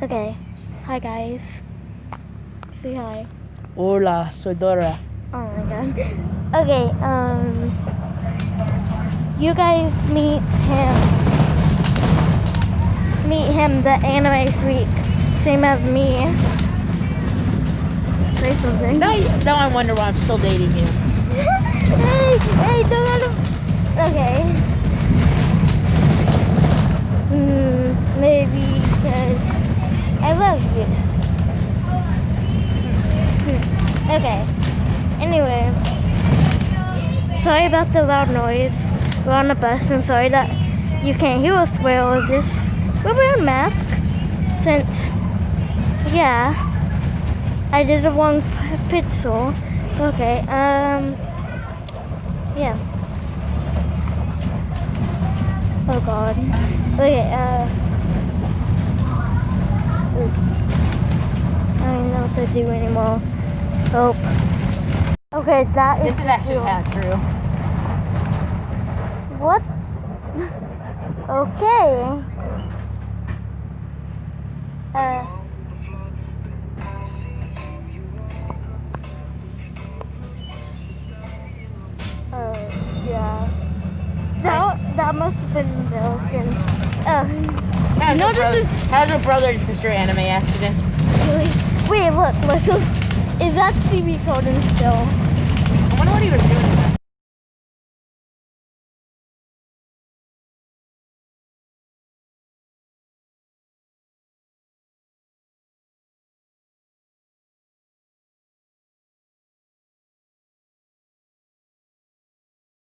Okay. Hi guys. Say hi. Hola, soy Dora. Oh my god. Okay, you guys meet him. Meet him, the anime freak. Same as me. Say something. Now I wonder why I'm still dating you. hey, don't let him. Okay. Maybe because I love you. Okay. Anyway, sorry about the loud noise. We're on the bus, and sorry that you can't hear us well. Is this we're wearing masks since I did a wrong pixel. Okay. Yeah. Oh God. Okay. Oof. I don't know what to do anymore. Oh. Okay, that is. This is actually not true. What? Okay. Yeah. That must have been Milliken. How's your brother and sister anime accident? Really? Wait, look. Is that CV Coden still? I wonder what he was doing.